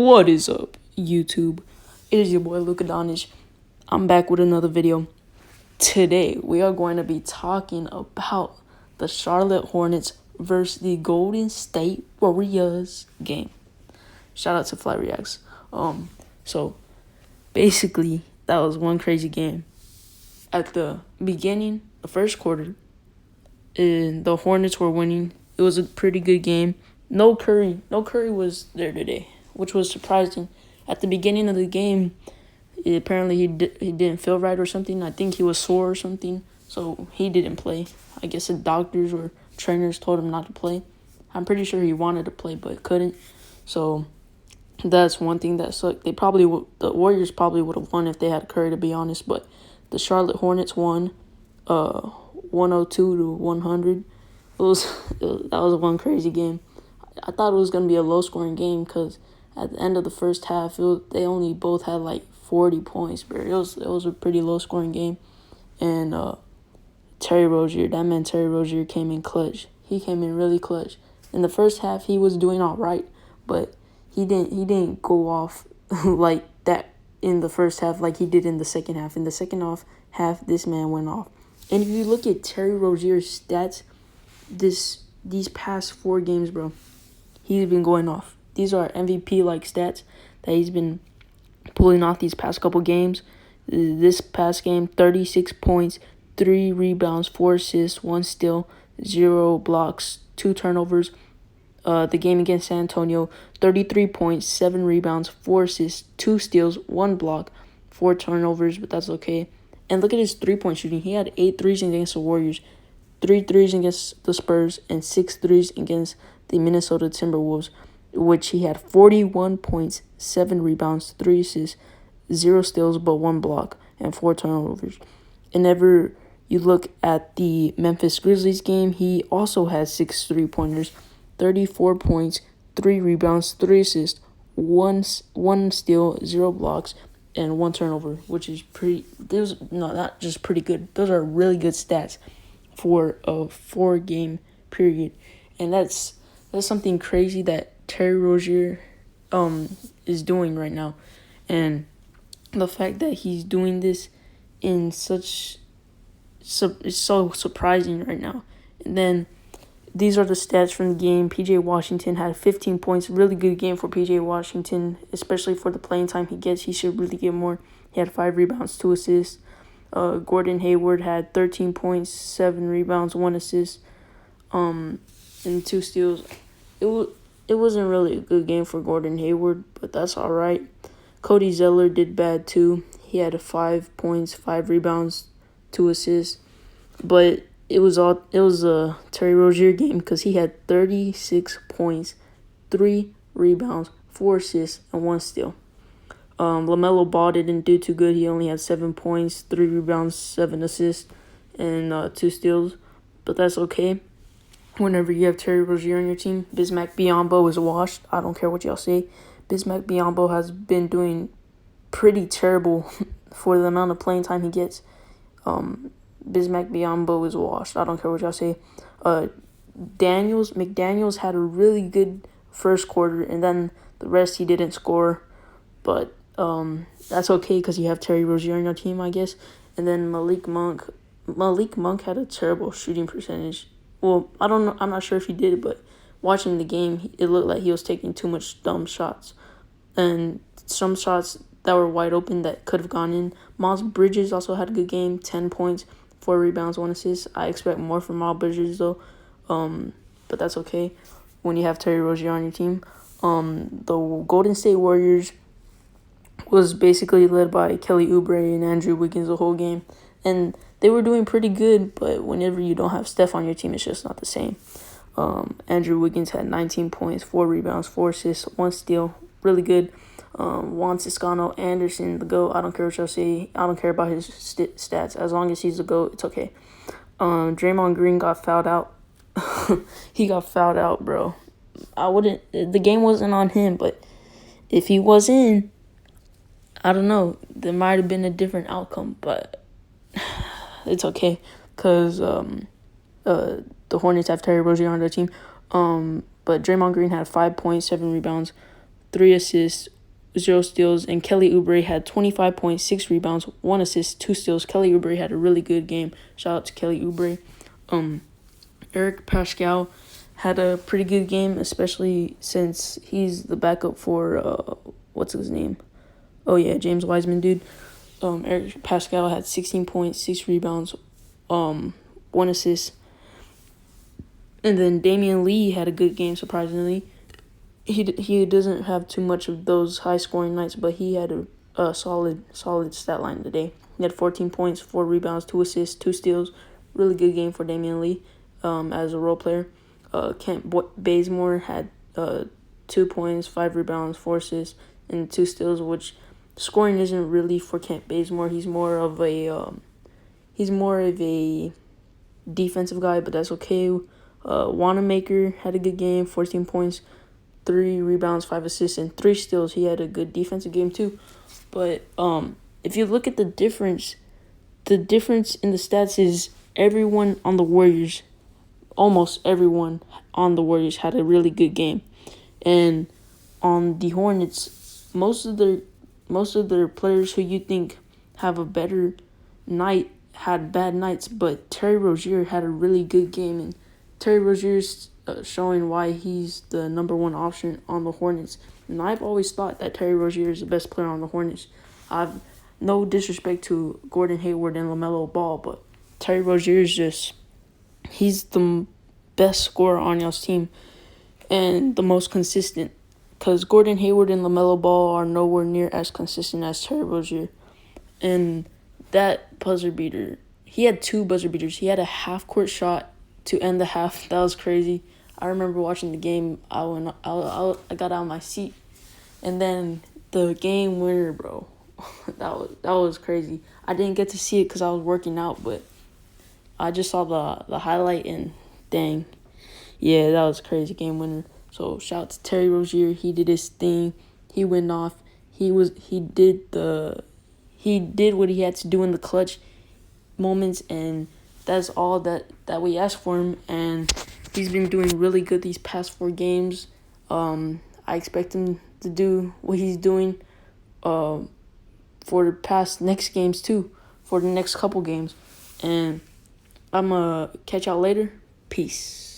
What is up, YouTube? It is your boy Luka Doncic. I'm back with another video. Today, we are going to be talking about the Charlotte Hornets versus the Golden State Warriors game. Shout out to Fly Reacts. So basically, that was one crazy game. At the beginning, the first quarter, the Hornets were winning. It was a pretty good game. No Curry was there today, which was surprising. At the beginning of the game, apparently he didn't feel right or something. I think he was sore or something, so he didn't play. I guess the doctors or trainers told him not to play. I'm pretty sure he wanted to play but couldn't. So that's one thing that sucked. The Warriors probably would have won if they had Curry, to be honest. But the Charlotte Hornets won, 102 to 100. That was one crazy game. I thought it was gonna be a low scoring game because at the end of the first half, they only both had like 40 points, but it was a pretty low scoring game. And Terry Rozier came in clutch. He came in really clutch. In the first half, he was doing all right, but he didn't go off like that in the first half like he did in the second half. In the second half, this man went off. And if you look at Terry Rozier's stats, these past 4 games, bro, he's been going off. These are MVP-like stats that he's been pulling off these past couple games. This past game, 36 points, 3 rebounds, 4 assists, 1 steal, 0 blocks, 2 turnovers. The game against San Antonio, 33 points, 7 rebounds, 4 assists, 2 steals, 1 block, 4 turnovers, but that's okay. And look at his three-point shooting. He had 8 threes against the Warriors, 3 threes against the Spurs, and 6 threes against the Minnesota Timberwolves, which he had 41 points, 7 rebounds, 3 assists, 0 steals but 1 block, and 4 turnovers. And whenever you look at the Memphis Grizzlies game, he also had 6 3-pointers, 34 points, 3 rebounds, 3 assists, 1 steal, 0 blocks, and 1 turnover, which is not just pretty good. Those are really good stats for a 4-game period. And that's something crazy that Terry Rozier is doing right now. And the fact that he's doing this in is so surprising right now. And then these are the stats from the game. P.J. Washington had 15 points. Really good game for P.J. Washington, especially for the playing time he gets. He should really get more. He had 5 rebounds, 2 assists. Gordon Hayward had 13 points, 7 rebounds, 1 assist, and 2 steals. It wasn't really a good game for Gordon Hayward, but that's all right. Cody Zeller did bad too. He had 5 points, 5 rebounds, 2 assists, but it was a Terry Rozier game because he had 36 points, 3 rebounds, 4 assists, and 1 steal. LaMelo Ball didn't do too good. He only had 7 points, 3 rebounds, 7 assists, and 2 steals, but that's okay. Whenever you have Terry Rozier on your team, Bismack Biyombo is washed. I don't care what y'all say. Bismack Biyombo has been doing pretty terrible for the amount of playing time he gets. Bismack Biyombo is washed. I don't care what y'all say. McDaniels had a really good first quarter, and then the rest he didn't score. But that's okay because you have Terry Rozier on your team, I guess. And then Malik Monk had a terrible shooting percentage. Well, I don't know. I'm not sure if he did it, but watching the game, it looked like he was taking too much dumb shots. And some shots that were wide open that could have gone in. Miles Bridges also had a good game, 10 points, 4 rebounds, 1 assist. I expect more from Miles Bridges, though. But that's okay when you have Terry Rozier on your team. The Golden State Warriors was basically led by Kelly Oubre and Andrew Wiggins the whole game. And they were doing pretty good, but whenever you don't have Steph on your team, it's just not the same. Andrew Wiggins had 19 points, 4 rebounds, 4 assists, 1 steal. Really good. Juan Toscano Anderson, the GOAT. I don't care what y'all say. I don't care about his stats. As long as he's the GOAT, it's okay. Draymond Green got fouled out. He got fouled out, bro. The game wasn't on him, but if he was in, I don't know. There might have been a different outcome, but it's okay because the Hornets have Terry Rozier on their team. But Draymond Green had 5 points, 7 rebounds, 3 assists, 0 steals, and Kelly Oubre had 25 points, 6 rebounds, 1 assist, 2 steals. Kelly Oubre had a really good game. Shout out to Kelly Oubre. Eric Pascal had a pretty good game, especially since he's the backup for what's his name? Oh yeah, James Wiseman, dude. Eric Pascal had 16 points, 6 rebounds, 1 assist. And then Damian Lee had a good game, surprisingly. He doesn't have too much of those high-scoring nights, but he had a solid stat line today. He had 14 points, 4 rebounds, 2 assists, 2 steals. Really good game for Damian Lee as a role player. Kent Bazemore had 2 points, 5 rebounds, 4 assists, and 2 steals, which scoring isn't really for Kent Bazemore. He's more of a defensive guy, but that's okay. Wanamaker had a good game, 14 points, 3 rebounds, 5 assists, and 3 steals. He had a good defensive game too. But if you look at the difference in the stats is everyone on the Warriors, almost everyone on the Warriors had a really good game. And on the Hornets, most of their players who you think have a better night had bad nights, but Terry Rozier had a really good game, and Terry Rozier's showing why he's the number 1 option on the Hornets. And I've always thought that Terry Rozier is the best player on the Hornets. I've no disrespect to Gordon Hayward and LaMelo Ball, but Terry Rozier is he's the best scorer on y'all's team and the most consistent. Because Gordon Hayward and LaMelo Ball are nowhere near as consistent as Terry Rozier. And that buzzer beater, he had 2 buzzer beaters. He had a half-court shot to end the half. That was crazy. I remember watching the game. I got out of my seat, and then the game winner, bro. that was crazy. I didn't get to see it because I was working out, but I just saw the highlight, and dang, yeah, that was crazy, game winner. So shout out to Terry Rozier. He did his thing. He went off. He did what he had to do in the clutch moments, and that's all that we asked for him, and he's been doing really good these past 4 games. I expect him to do what he's doing for the next games too, for the next couple games. And I'm going to catch y'all later. Peace.